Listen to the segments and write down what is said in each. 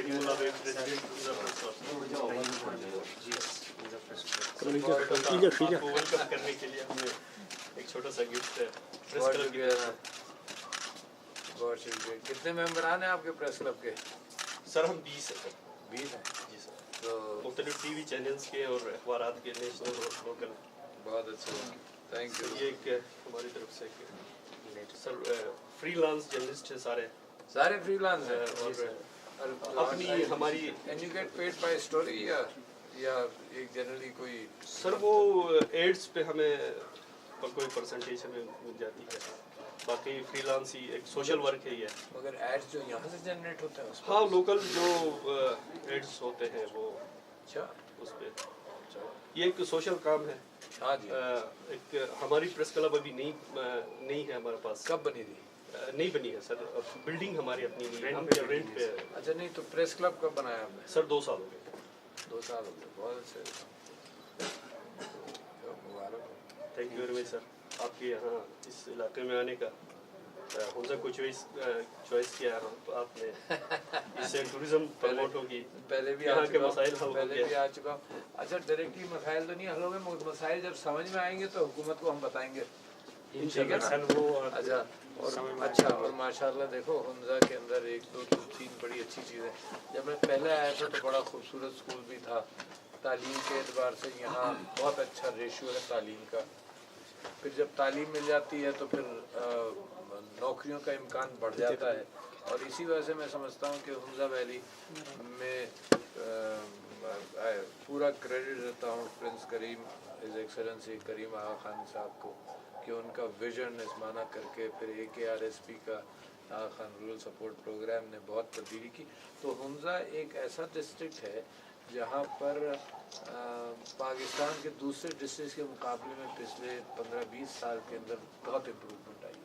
Medieval Wave President Hunza Press Club। आपको welcome करने के लिए हमने एक छोटा सा गिफ्ट प्रेस क्लब की तरफ से। बहुत शुक्रिया। कितने मेंबरान हैं आपके प्रेस क्लब के? सर हम 20 है सर। 20 हैं जी सर। तो मुख्तलिफ टीवी चैनल्स के और अखबारात के नेशनल और लोकल। बहुत अच्छा, थैंक यू। ये एक हमारी तरफ से सर फ्रीलांस जर्नलिस्ट है सारे फ्रीलांस हैं और अपनी हमारी एजुकेट पेड बाय स्टोरी या एक जनरली कोई सर वो एड्स पे हमें कोई परसेंटेज हमें मिल जाती है, बाकी फ्रीलांस ही एक सोशल वर्क है ये। मगर एड्स जो यहाँ से जनरेट होते हैं हाँ लोकल जो एड्स होते हैं वो अच्छा उस पे ये एक सोशल काम है। हाँ जी। एक हमारी प्रेस क्लब अभी नहीं है हमारे पास। कब बनी थी? नहीं बनी है सर, बिल्डिंग हमारी अपनी नहीं है, हम रेंट पे। अच्छा नहीं तो प्रेस क्लब कब बनाया आपने? सर 2 साल हो गए। 2 साल हो गए, बहुत अच्छे। Thank you very much sir, आपके यहाँ इस इलाके में आने का हुंजा को चॉइस किया है तो आपने इससे टूरिज्म प्रमोट होगी। पहले भी यहाँ के मसाइल हल पहले भी आ चुका हूँ। अच्छा डायरेक्टली मसाइल तो नहीं हल होंगे, मसाइल जब समझ में आएंगे तो हुकूमत को हम बताएंगे, ठीक है ना? अच्छा और माशाल्लाह देखो हुंजा के अंदर 1 2 3 बड़ी अच्छी चीज़ें। जब मैं पहले आया था तो बड़ा खूबसूरत स्कूल भी था, तालीम के एतबार से यहाँ बहुत अच्छा रेशियो है तालीम का। फिर जब तालीम मिल जाती है तो फिर नौकरियों का इम्कान बढ़ जाता है, और इसी वजह से मैं समझता हूँ कि हुंजा वैली में पूरा क्रेडिट देता हूँ प्रिंस करीम हिज एक्सेलेंसी करीम आगा खान साहब को कि उनका विजन इसमाना करके फिर AKRSP का आगा खान रूरल सपोर्ट प्रोग्राम ने बहुत तब्दीली की। तो हुंजा एक ऐसा डिस्ट्रिक्ट है जहाँ पर पाकिस्तान के दूसरे डिस्ट्रिक्ट के मुकाबले में पिछले 15-20 साल के अंदर बहुत इम्प्रूवमेंट आई है।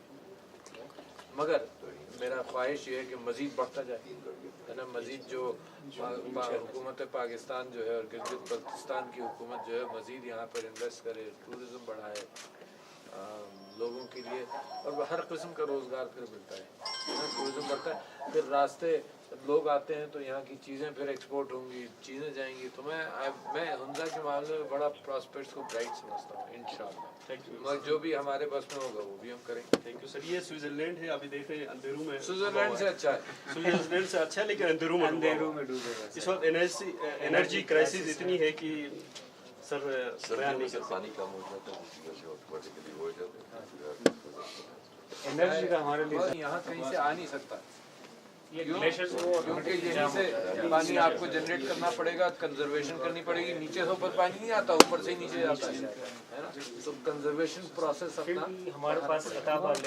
मगर मेरा ख्वाहिश ये है कि मज़ीद बढ़ता जाए, है ना? मज़ीद जो हुकूमत पाकिस्तान जो है और गिलगित बल्तिस्तान की हुकूमत जो है मज़ीद यहाँ पर इन्वेस्ट करे, टूरिज़म बढ़ाए लोगों के लिए, और हर किस्म का रोज़गार फिर मिलता है, टूरिज़म बढ़ता है, फिर रास्ते लोग आते हैं तो यहाँ की चीज़ें फिर एक्सपोर्ट होंगी, चीज़ें जाएंगी। तो मैं हुंजा के मामले में बड़ा प्रॉस्पेक्ट्स को ब्राइट समझता हूँ इंशाअल्लाह। Thank you. मगर जो भी हमारे बस में होगा वो भी हम करेंगे। Thank you sir. ये स्विट्जरलैंड है, अभी देख रहे हैं अंधेरों में। स्विट्जरलैंड से अच्छा है, स्विट्जरलैंड से अच्छा है लेकिन अंधेरों में डूबे। इस वक्त एनर्जी क्राइसिस इतनी है कि सर बयान नहीं कर पानी कम हो जाता है, ऑटोमेटिकली हो जाता है। एनर्जी का हमारे लिए यहाँ कहीं से आ नहीं सकता ये ग्लेशियर्स क्योंकि यहीं से पानी आपको जनरेट करना पड़ेगा, कंजर्वेशन करनी पड़ेगी। नीचे से ऊपर पानी नहीं आता, ऊपर से ही नीचे जाता है ना? तो कंजर्वेशन प्रोसेस अपना हमारे पास अताबाद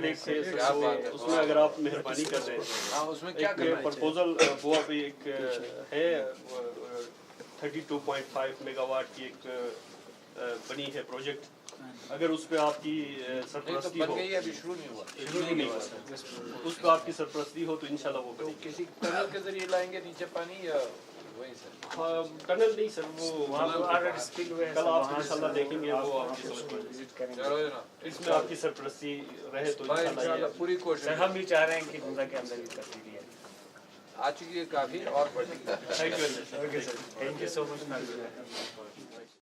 लेक से उसमें अगर आप मेहरबानी कर रहे हैं, हाँ उसमें क्या करना है? प्रपोजल वो अभी एक है 32.5 मेगावाट की एक बनी है प्रोजेक्ट। अगर उस पे आपकी सरपरस्ती हो, अभी शुरू नहीं हुआ उस पे आपकी सरपरस्ती हो तो इंशाल्लाह वो करेंगे। किसी टनल के जरिए लाएंगे नीचे पानी या वहीं से? हाँ टनल नहीं सर, वो कल आप इंशाल्लाह देखेंगे, वो आपकी समझ में इसमें आपकी सरपरस्ती रहे तो इंशाल्लाह पूरी कोशिश। हम भी चाह रहे हैं कि हुंजा के अंदर भी तब्दीली है आ चुकी है काफ़ी और बढ़ेगी। Thank you sir, thank you so much.